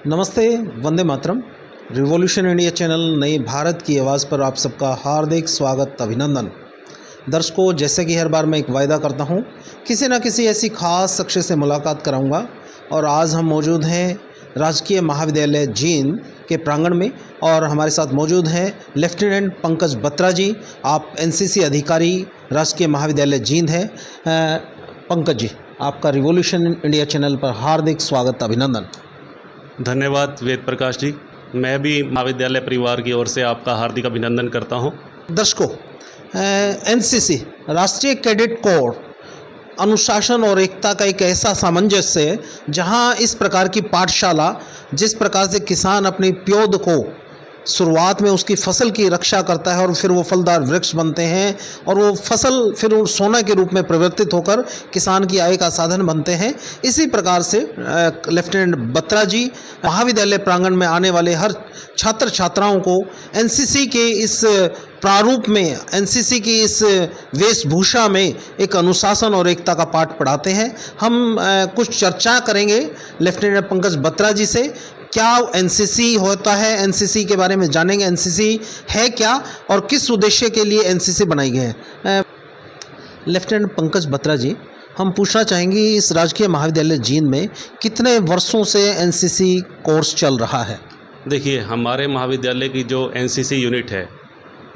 नमस्ते, Vande Mataram. Revolution India channel नई भारत की आवाज़ पर आप सबका हार्दिक स्वागत, अभिनंदन। दर्शकों, जैसे कि हर बार मैं एक वायदा करता हूं, किसी न किसी ऐसी खास शख्स से मुलाकात कराऊंगा और आज हम मौजूद हैं राजकीय महाविद्यालय जींद के प्रांगण में और हमारे साथ मौजूद हैं लेफ्टिनेंट पंकज बत्रा जी। आप एनसीसी अधिकारी राजकीय महाविद्यालय जींद हैं। पंकज जी, आपका रिवॉल्यूशन इंडिया चैनल पर हार्दिक स्वागत, अभिनंदन। धन्यवाद वेद प्रकाश जी। मैं भी महाविद्यालय परिवार की ओर से आपका हार्दिक अभिनंदन करता हूं। दर्शकों, एनसीसी राष्ट्रीय कैडेट कोर अनुशासन और एकता का एक ऐसा सामंजस्य है जहां इस प्रकार की पाठशाला, जिस प्रकार से किसान अपनी प्योद को शुरुआत में उसकी फसल की रक्षा करता है और फिर वो फलदार वृक्ष बनते हैं और वो फसल फिर सोना के रूप में परिवर्तित होकर किसान की आय का साधन बनते हैं। इसी प्रकार से लेफ्टिनेंट बत्रा जी महाविद्यालय प्रांगण में आने वाले हर छात्र छात्राओं को एनसीसी के इस प्रारूप में, एनसीसी की इस वेशभूषा में एक अनुशासन और एकता का पाठ पढ़ाते हैं। हम कुछ चर्चा करेंगे लेफ्टिनेंट पंकज बत्रा जी से। क्या एनसीसी होता है, एनसीसी के बारे में जानेंगे। एनसीसी है क्या और किस उद्देश्य के लिए एनसीसी बनाई गई है। लेफ्टिनेंट पंकज बत्रा जी, हम पूछना चाहेंगे इस राजकीय महाविद्यालय जींद में कितने वर्षों से एनसीसी कोर्स चल रहा है। देखिए, हमारे महाविद्यालय की जो एनसीसी यूनिट है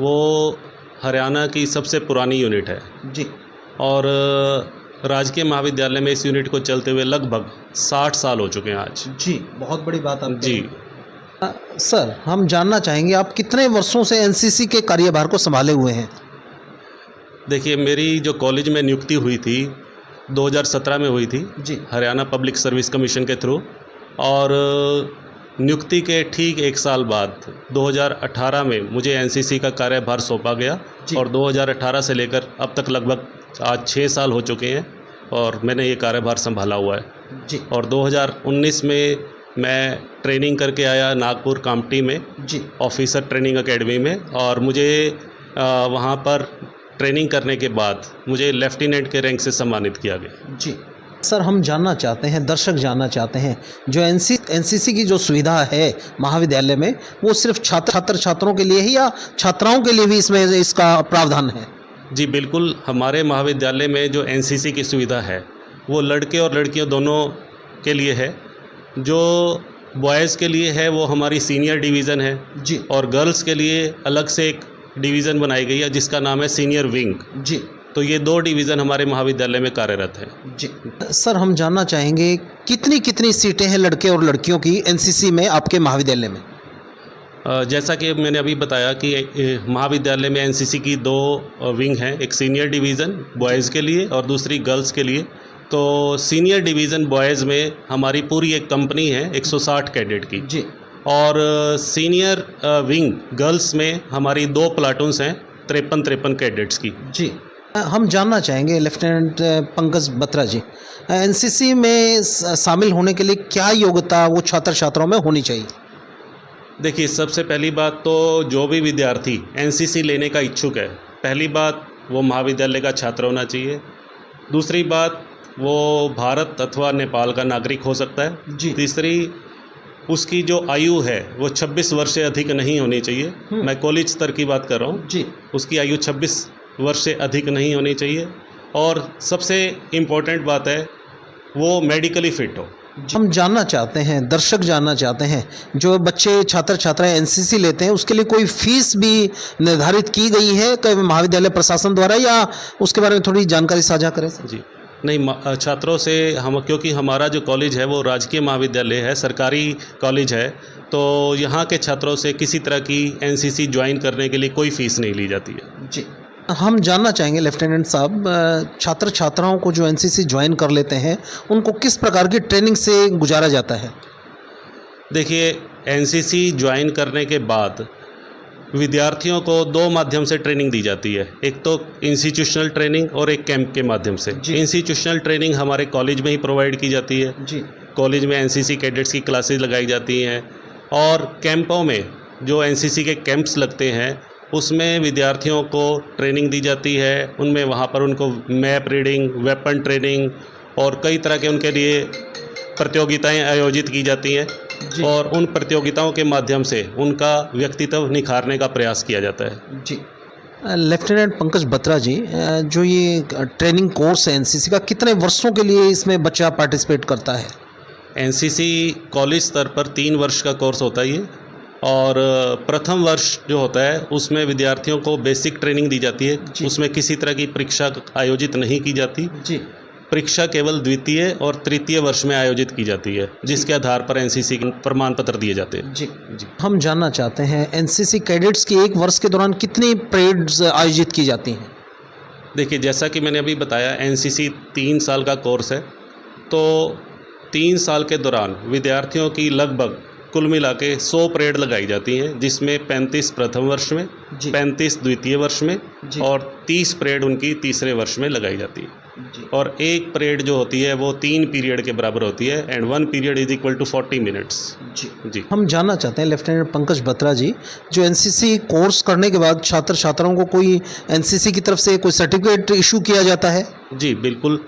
वो हरियाणा की सबसे पुरानी यूनिट है जी। और राजकीय महाविद्यालय में इस यूनिट को चलते हुए लगभग 60 साल हो चुके हैं आज। जी, बहुत बड़ी बात आप जी। सर, हम जानना चाहेंगे आप कितने वर्षों से एनसीसी के कार्यभार को संभाले हुए हैं। देखिए, मेरी जो कॉलेज में नियुक्ति हुई थी 2017 में हुई थी जी। हरियाणा पब्लिक सर्विस कमीशन के थ्रू, और नियुक्ति के ठीक एक साल बाद 2018 में मुझे एनसीसी का कार्यभार सौंपा गया और 2018 से लेकर अब तक लगभग आज 6 साल हो चुके हैं और मैंने ये कार्यभार संभाला हुआ है जी। और 2019 में मैं ट्रेनिंग करके आया नागपुर कामटी में जी, ऑफिसर ट्रेनिंग एकेडमी में, और मुझे वहाँ पर ट्रेनिंग करने के बाद मुझे लेफ्टिनेंट के रैंक से सम्मानित किया गया। जी। सर, हम जानना चाहते हैं, दर्शक जानना चाहते हैं, जो एनसीसी की जो सुविधा है महाविद्यालय में, वो सिर्फ छात्रों के लिए ही या छात्राओं के लिए भी इसमें इसका प्रावधान है। जी बिल्कुल, हमारे महाविद्यालय में जो एनसीसी की सुविधा है वो लड़के और लड़कियों दोनों के लिए है। जो बॉयज़ के लिए है वो हमारी सीनियर डिवीज़न है जी, और गर्ल्स के लिए अलग से एक डिवीज़न बनाई गई है जिसका नाम है सीनियर विंग जी। तो ये 2 डिवीज़न हमारे महाविद्यालय में कार्यरत है जी। सर, हम जानना चाहेंगे कितनी सीटें हैं लड़के और लड़कियों की एनसीसी में आपके महाविद्यालय में। जैसा कि मैंने अभी बताया कि महाविद्यालय में एनसीसी की 2 विंग हैं, एक सीनियर डिवीज़न बॉयज़ के लिए और दूसरी गर्ल्स के लिए। तो सीनियर डिवीज़न बॉयज़ में हमारी पूरी एक कंपनी है 160 कैडेट की जी, और सीनियर विंग गर्ल्स में हमारी 2 प्लाटून्स हैं 53 कैडेट्स की। जी। हम जानना चाहेंगे लेफ्टिनेंट पंकज बत्रा जी, एनसीसी में शामिल होने के लिए क्या योग्यता वो छात्र छात्राओं में होनी चाहिए। देखिए, सबसे पहली बात तो जो भी विद्यार्थी एनसीसी लेने का इच्छुक है, पहली बात वो महाविद्यालय का छात्र होना चाहिए। दूसरी बात वो भारत अथवा नेपाल का नागरिक हो सकता है जी। तीसरी, उसकी जो आयु है वो 26 वर्ष से अधिक नहीं होनी चाहिए। मैं कॉलेज स्तर की बात कर रहा हूँ जी। उसकी आयु 26 वर्ष से अधिक नहीं होनी चाहिए और सबसे इम्पोर्टेंट बात है वो मेडिकली फिट हो। हम जानना चाहते हैं, दर्शक जानना चाहते हैं, जो बच्चे छात्र छात्राएं एनसीसी लेते हैं उसके लिए कोई फीस भी निर्धारित की गई है कई महाविद्यालय प्रशासन द्वारा, या उसके बारे में थोड़ी जानकारी साझा करें। जी नहीं, छात्रों से हम, क्योंकि हमारा जो कॉलेज है वो राजकीय महाविद्यालय है, सरकारी कॉलेज है, तो यहाँ के छात्रों से किसी तरह की एनसीसी ज्वाइन करने के लिए कोई फ़ीस नहीं ली जाती है जी। हम जानना चाहेंगे लेफ्टिनेंट साहब, छात्र छात्राओं को जो एनसीसी ज्वाइन कर लेते हैं उनको किस प्रकार की ट्रेनिंग से गुजारा जाता है। देखिए, एनसीसी ज्वाइन करने के बाद विद्यार्थियों को 2 माध्यम से ट्रेनिंग दी जाती है, एक तो इंस्टीट्यूशनल ट्रेनिंग और एक कैंप के माध्यम से। इंस्टीट्यूशनल ट्रेनिंग हमारे कॉलेज में ही प्रोवाइड की जाती है जी। कॉलेज में एनसीसी कैडेट्स की क्लासेस लगाई जाती हैं और कैंपों में जो एनसीसी के कैंप्स लगते हैं उसमें विद्यार्थियों को ट्रेनिंग दी जाती है। उनमें वहाँ पर उनको मैप रीडिंग, वेपन ट्रेनिंग और कई तरह के उनके लिए प्रतियोगिताएं आयोजित की जाती हैं और उन प्रतियोगिताओं के माध्यम से उनका व्यक्तित्व निखारने का प्रयास किया जाता है। जी। लेफ्टिनेंट पंकज बत्रा जी, जो ये ट्रेनिंग कोर्स है एनसीसी का, कितने वर्षों के लिए इसमें बच्चा पार्टिसिपेट करता है? एनसीसी कॉलेज स्तर पर 3 वर्ष का कोर्स होता है ये, और प्रथम वर्ष जो होता है उसमें विद्यार्थियों को बेसिक ट्रेनिंग दी जाती है। उसमें किसी तरह की परीक्षा आयोजित नहीं की जाती जी। परीक्षा केवल द्वितीय और तृतीय वर्ष में आयोजित की जाती है, जिसके आधार पर एनसीसी के प्रमाण पत्र दिए जाते हैं। जी। हम जानना चाहते हैं एनसीसी कैडेट्स की एक वर्ष के दौरान कितनी परेड्स आयोजित की जाती हैं? देखिए, जैसा कि मैंने अभी बताया, एनसीसी 3 साल का कोर्स है, तो 3 साल के दौरान विद्यार्थियों की लगभग कुल मिला के 100 परेड लगाई जाती हैं, जिसमें 35 प्रथम वर्ष में, 35 द्वितीय वर्ष में और 30 परेड उनकी तीसरे वर्ष में लगाई जाती है। और एक परेड जो होती है वो 3 पीरियड के बराबर होती है, and 1 period is equal to 40 minutes. जी। हम जानना चाहते हैं लेफ्टिनेंट पंकज बत्रा जी, जो एनसीसी कोर्स करने के बाद छात्र छात्राओं को कोई एनसीसी की तरफ से कोई सर्टिफिकेट इशू किया जाता है? जी बिल्कुल,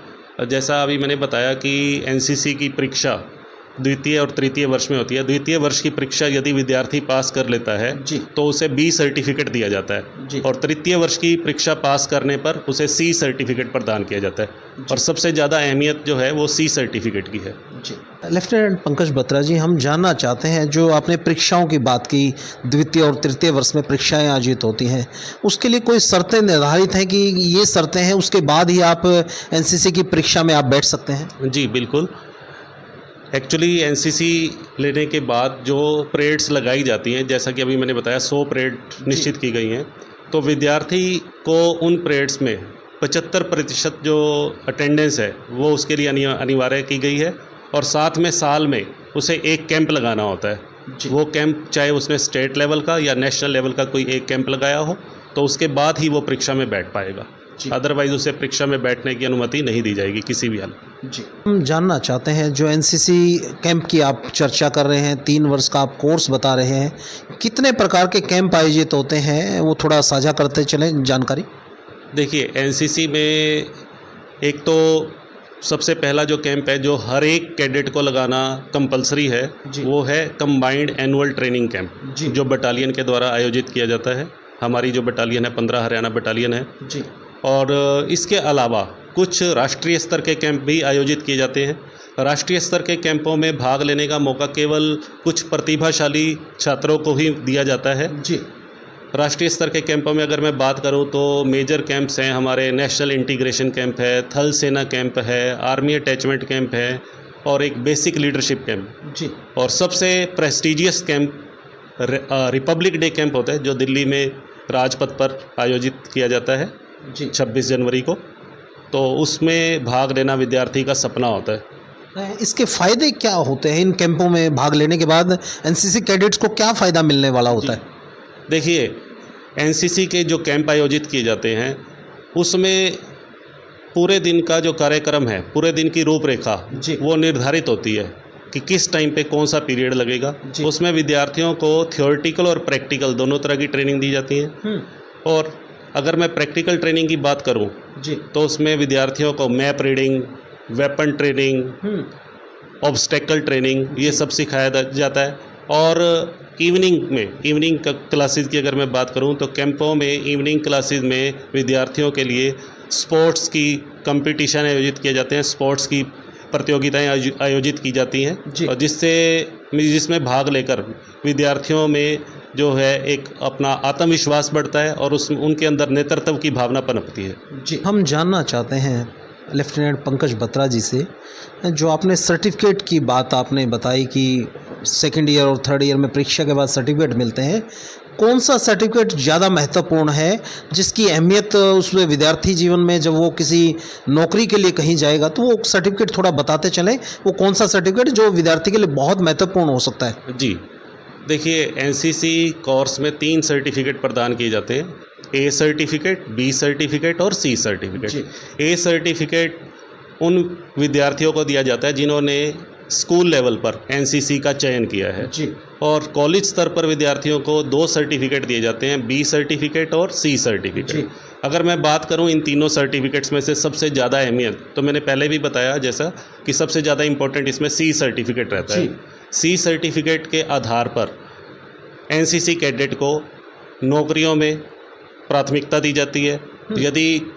जैसा अभी मैंने बताया कि एनसीसी की परीक्षा द्वितीय और तृतीय वर्ष में होती है। द्वितीय वर्ष की परीक्षा यदि विद्यार्थी पास कर लेता है तो उसे बी सर्टिफिकेट दिया जाता है, और तृतीय वर्ष की परीक्षा पास करने पर उसे सी सर्टिफिकेट प्रदान किया जाता है, और सबसे ज़्यादा अहमियत जो है वो सी सर्टिफिकेट की है। जी। लेफ्टिनेंट पंकज बत्रा जी, हम जानना चाहते हैं, जो आपने परीक्षाओं की बात की, द्वितीय और तृतीय वर्ष में परीक्षाएं आयोजित होती हैं, उसके लिए कोई शर्तें निर्धारित हैं कि ये शर्तें हैं उसके बाद ही आप एनसीसी की परीक्षा में आप बैठ सकते हैं? जी बिल्कुल, एक्चुअली एनसीसी लेने के बाद जो परेड्स लगाई जाती हैं, जैसा कि अभी मैंने बताया 100 परेड निश्चित की गई हैं, तो विद्यार्थी को उन परेड्स में 75% जो अटेंडेंस है वो उसके लिए अनिवार्य की गई है, और साथ में साल में उसे एक कैंप लगाना होता है। वो कैंप चाहे उसने स्टेट लेवल का या नेशनल लेवल का कोई एक कैंप लगाया हो, तो उसके बाद ही वो परीक्षा में बैठ पाएगा, अदरवाइज उसे परीक्षा में बैठने की अनुमति नहीं दी जाएगी किसी भी हालत में। जी। हम जानना चाहते हैं, जो एनसीसी कैंप की आप चर्चा कर रहे हैं, 3 वर्ष का आप कोर्स बता रहे हैं, कितने प्रकार के कैंप आयोजित होते हैं, वो थोड़ा साझा करते चलें जानकारी। देखिए, एनसीसी में एक तो सबसे पहला जो कैंप है जो हर एक कैडेट को लगाना कंपलसरी है, वो है कंबाइंड एनुअल ट्रेनिंग कैंप, जो बटालियन के द्वारा आयोजित किया जाता है। हमारी जो बटालियन है 15 हरियाणा बटालियन है जी। और इसके अलावा कुछ राष्ट्रीय स्तर के कैंप भी आयोजित किए जाते हैं। राष्ट्रीय स्तर के कैंपों में भाग लेने का मौका केवल कुछ प्रतिभाशाली छात्रों को ही दिया जाता है जी। राष्ट्रीय स्तर के कैंपों में अगर मैं बात करूं तो मेजर कैंप्स हैं हमारे, नेशनल इंटीग्रेशन कैंप है, थल सेना कैंप है, आर्मी अटैचमेंट कैंप है, और एक बेसिक लीडरशिप कैंप जी। और सबसे prestigious camp Republic day camp होता है, जो दिल्ली में राजपथ पर आयोजित किया जाता है जी 26 जनवरी को। तो उसमें भाग लेना विद्यार्थी का सपना होता है। इसके फ़ायदे क्या होते हैं? इन कैंपों में भाग लेने के बाद एनसीसी कैडेट्स को क्या फ़ायदा मिलने वाला होता है? देखिए, एनसीसी के जो कैंप आयोजित किए जाते हैं उसमें पूरे दिन का जो कार्यक्रम है, पूरे दिन की रूपरेखा वो निर्धारित होती है कि किस टाइम पे कौन सा पीरियड लगेगा। उसमें विद्यार्थियों को थियोरेटिकल और प्रैक्टिकल दोनों तरह की ट्रेनिंग दी जाती है। और अगर मैं प्रैक्टिकल ट्रेनिंग की बात करूं तो उसमें विद्यार्थियों को map reading, weapon training, obstacle training, ये सब सिखाया जाता है। और इवनिंग क्लासेस की अगर मैं बात करूं तो कैंपों में इवनिंग क्लासेस में विद्यार्थियों के लिए स्पोर्ट्स की कंपटीशन आयोजित किए जाते हैं, स्पोर्ट्स की प्रतियोगिताएं आयोजित की जाती हैं, और जिसमें भाग लेकर विद्यार्थियों में जो है एक अपना आत्मविश्वास बढ़ता है और उनके अंदर नेतृत्व की भावना पनपती है जी। हम जानना चाहते हैं लेफ्टिनेंट पंकज बत्रा जी से, जो आपने सर्टिफिकेट की बात आपने बताई कि सेकेंड ईयर और थर्ड ईयर में परीक्षा के बाद सर्टिफिकेट मिलते हैं, कौन सा सर्टिफिकेट ज़्यादा महत्वपूर्ण है, जिसकी अहमियत उसमें विद्यार्थी जीवन में जब वो किसी नौकरी के लिए कहीं जाएगा तो वो सर्टिफिकेट थोड़ा बताते चलें, वो कौन सा सर्टिफिकेट जो विद्यार्थी के लिए बहुत महत्वपूर्ण हो सकता है? जी देखिए, एनसीसी कोर्स में 3 सर्टिफिकेट प्रदान किए जाते हैं, ए सर्टिफिकेट, बी सर्टिफिकेट और सी सर्टिफिकेट। ए सर्टिफिकेट उन विद्यार्थियों को दिया जाता है जिन्होंने स्कूल लेवल पर एनसीसी का चयन किया है जी। और कॉलेज स्तर पर विद्यार्थियों को 2 सर्टिफिकेट दिए जाते हैं, बी सर्टिफिकेट और सी सर्टिफिकेट। अगर मैं बात करूं इन तीनों सर्टिफिकेट्स में से सबसे ज़्यादा अहमियत, तो मैंने पहले भी बताया जैसा कि सबसे ज़्यादा इम्पोर्टेंट इसमें सी सर्टिफिकेट रहता है। सी सर्टिफिकेट के आधार पर एनसीसी कैडेट को नौकरियों में प्राथमिकता दी जाती है। यदि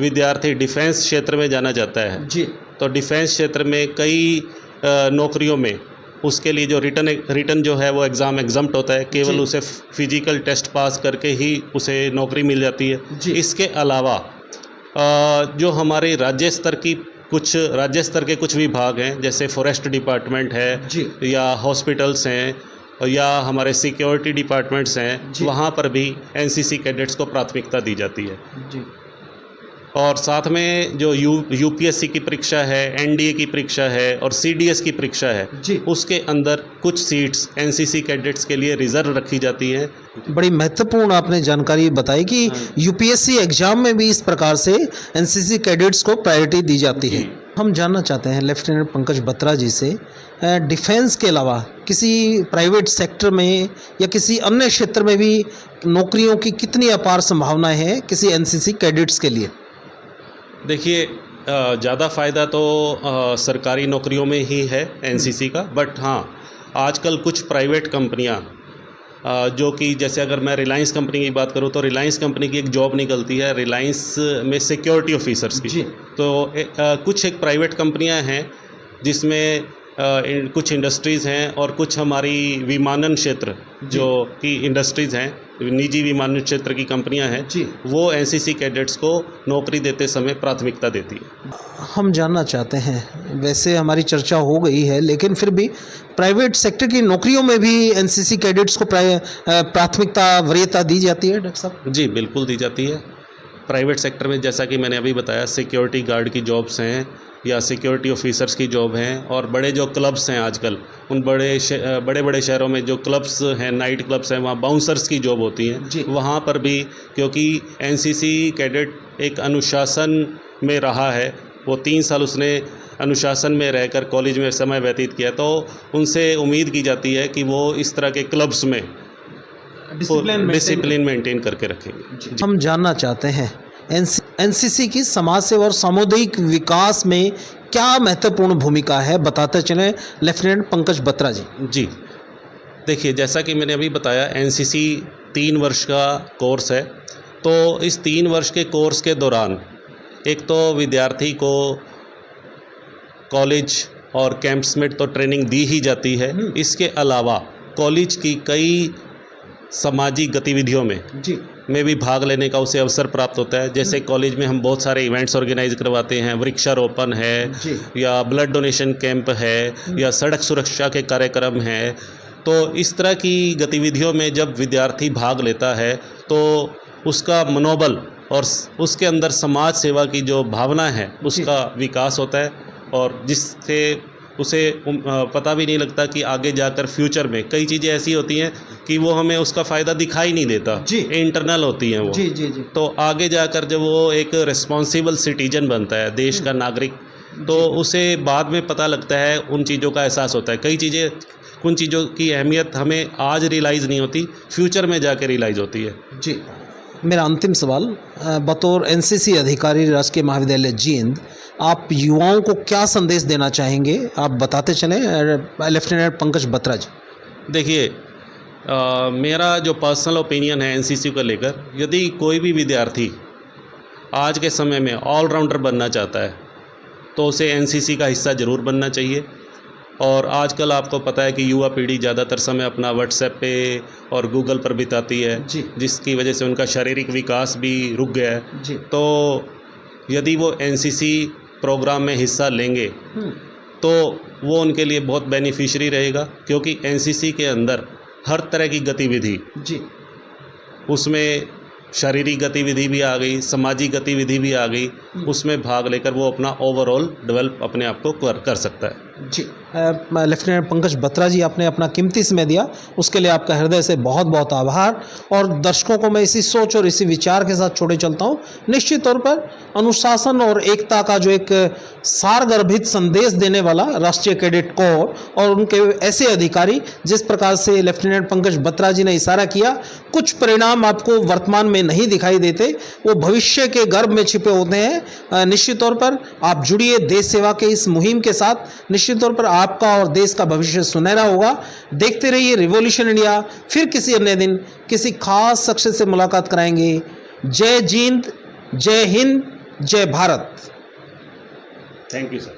विद्यार्थी डिफेंस क्षेत्र में जाना चाहता है जी, तो डिफेंस क्षेत्र में कई नौकरियों में उसके लिए जो रिटर्न जो है वो एग्ज़ाम एग्जम्प्ट होता है, केवल जी। उसे फिजिकल टेस्ट पास करके ही उसे नौकरी मिल जाती है। जी। इसके अलावा जो हमारे राज्य स्तर के कुछ विभाग हैं, जैसे फॉरेस्ट डिपार्टमेंट है जी। या हॉस्पिटल्स हैं या हमारे सिक्योरिटी डिपार्टमेंट्स हैं, जी। वहाँ पर भी एनसीसी कैडेट्स को प्राथमिकता दी जाती है। जी, और साथ में जो यूपीएससी की परीक्षा है, एनडीए की परीक्षा है और सीडीएस की परीक्षा है, जी। उसके अंदर कुछ सीट्स एनसीसी कैडेट्स के लिए रिजर्व रखी जाती हैं। बड़ी महत्वपूर्ण आपने जानकारी बताई कि यूपीएससी एग्जाम में भी इस प्रकार से एनसीसी कैडेट्स को प्रायोरिटी दी जाती है। हम जानना चाहते हैं लेफ्टिनेंट पंकज बत्रा जी से, डिफेंस के अलावा किसी प्राइवेट सेक्टर में या किसी अन्य क्षेत्र में भी नौकरियों की कितनी अपार संभावनाएं हैं किसी एनसीसी कैडेट्स के लिए? देखिए, ज़्यादा फ़ायदा तो सरकारी नौकरियों में ही है एनसीसी का, बट हाँ, आजकल कुछ प्राइवेट कंपनियां जो कि जैसे अगर मैं रिलायंस कंपनी की बात करूं तो रिलायंस कंपनी की एक जॉब निकलती है रिलायंस में सिक्योरिटी ऑफिसर्स की। जी। तो कुछ एक प्राइवेट कंपनियां हैं जिसमें कुछ इंडस्ट्रीज़ हैं और कुछ हमारी विमानन क्षेत्र जो कि इंडस्ट्रीज़ हैं, निजी विमानन क्षेत्र की कंपनियां हैं, जी। वो एनसीसी कैडेट्स को नौकरी देते समय प्राथमिकता देती है। हम जानना चाहते हैं, वैसे हमारी चर्चा हो गई है लेकिन फिर भी प्राइवेट सेक्टर की नौकरियों में भी एनसीसी कैडेट्स को प्राथमिकता वरीयता दी जाती है डॉक्टर साहब? जी, बिल्कुल दी जाती है। प्राइवेट सेक्टर में जैसा कि मैंने अभी बताया, सिक्योरिटी गार्ड की जॉब्स हैं या सिक्योरिटी ऑफिसर्स की जॉब हैं, और बड़े जो क्लब्स हैं आजकल, उन बड़े बड़े शहरों में जो क्लब्स हैं, नाइट क्लब्स हैं, वहाँ बाउंसर्स की जॉब होती जी। हैं। वहाँ पर भी, क्योंकि एनसीसी कैडेट एक अनुशासन में रहा है, वो 3 साल उसने अनुशासन में रहकर कॉलेज में समय व्यतीत किया, तो उनसे उम्मीद की जाती है कि वो इस तरह के क्लब्स में डिसिप्लिन मेंटेन करके रखेंगे। हम जानना चाहते हैं एनसीसी की समाज सेवा और सामुदायिक विकास में क्या महत्वपूर्ण भूमिका है, बताते चलें लेफ्टिनेंट पंकज बत्रा जी। जी, देखिए, जैसा कि मैंने अभी बताया, एनसीसी 3 वर्ष का कोर्स है। तो इस 3 वर्ष के कोर्स के दौरान एक तो विद्यार्थी को कॉलेज और कैंप्स में तो ट्रेनिंग दी ही जाती है, इसके अलावा कॉलेज की कई सामाजिक गतिविधियों में भी भाग लेने का उसे अवसर प्राप्त होता है। जैसे कॉलेज में हम बहुत सारे इवेंट्स ऑर्गेनाइज करवाते हैं, वृक्षारोपण है या ब्लड डोनेशन कैंप है या सड़क सुरक्षा के कार्यक्रम हैं। तो इस तरह की गतिविधियों में जब विद्यार्थी भाग लेता है तो उसका मनोबल और उसके अंदर समाज सेवा की जो भावना है उसका विकास होता है, और जिससे उसे पता भी नहीं लगता कि आगे जाकर फ्यूचर में कई चीज़ें ऐसी होती हैं कि वो हमें उसका फ़ायदा दिखाई नहीं देता, इंटरनल होती हैं वो। जी जी जी। तो आगे जाकर जब वो एक रिस्पॉन्सिबल सिटीजन बनता है, देश का नागरिक, तो उसे बाद में पता लगता है, उन चीज़ों का एहसास होता है। उन चीज़ों की अहमियत हमें आज रियलाइज़ नहीं होती, फ्यूचर में जाकर रियलाइज़ होती है। जी, मेरा अंतिम सवाल, बतौर एनसीसी अधिकारी राजकीय महाविद्यालय जींद, आप युवाओं को क्या संदेश देना चाहेंगे, आप बताते चलें लेफ्टिनेंट पंकज बत्रा जी। देखिए, मेरा जो पर्सनल ओपिनियन है एनसीसी को लेकर, यदि कोई भी विद्यार्थी आज के समय में ऑलराउंडर बनना चाहता है तो उसे एनसीसी का हिस्सा ज़रूर बनना चाहिए। और आजकल आपको पता है कि युवा पीढ़ी ज़्यादातर समय अपना व्हाट्सएप पे और गूगल पर बिताती है, जिसकी वजह से उनका शारीरिक विकास भी रुक गया है। तो यदि वो एनसीसी प्रोग्राम में हिस्सा लेंगे तो वो उनके लिए बहुत बेनिफिशियरी रहेगा, क्योंकि एनसीसी के अंदर हर तरह की गतिविधि, उसमें शारीरिक गतिविधि भी आ गई, सामाजिक गतिविधि भी आ गई, उसमें भाग लेकर वो अपना ओवरऑल डेवलप अपने आप को कर सकता है। जी, लेफ्टिनेंट पंकज बत्रा जी, आपने अपना कीमती समय दिया, उसके लिए आपका हृदय से बहुत बहुत आभार। और दर्शकों को मैं इसी सोच और इसी विचार के साथ छोड़े चलता हूँ। निश्चित तौर पर अनुशासन और एकता का जो एक सारगर्भित संदेश देने वाला राष्ट्रीय कैडेट कोर और उनके ऐसे अधिकारी, जिस प्रकार से लेफ्टिनेंट पंकज बत्रा जी ने इशारा किया, कुछ परिणाम आपको वर्तमान में नहीं दिखाई देते, वो भविष्य के गर्भ में छिपे होते हैं। निश्चित तौर पर आप जुड़िए देश सेवा के इस मुहिम के साथ। निश्चित तौर पर आपका और देश का भविष्य सुनहरा होगा। देखते रहिए रिवॉल्यूशन इंडिया। फिर किसी अन्य दिन किसी खास शख्स से मुलाकात कराएंगे। जय जींद, जय हिंद, जय भारत। Thank you sir.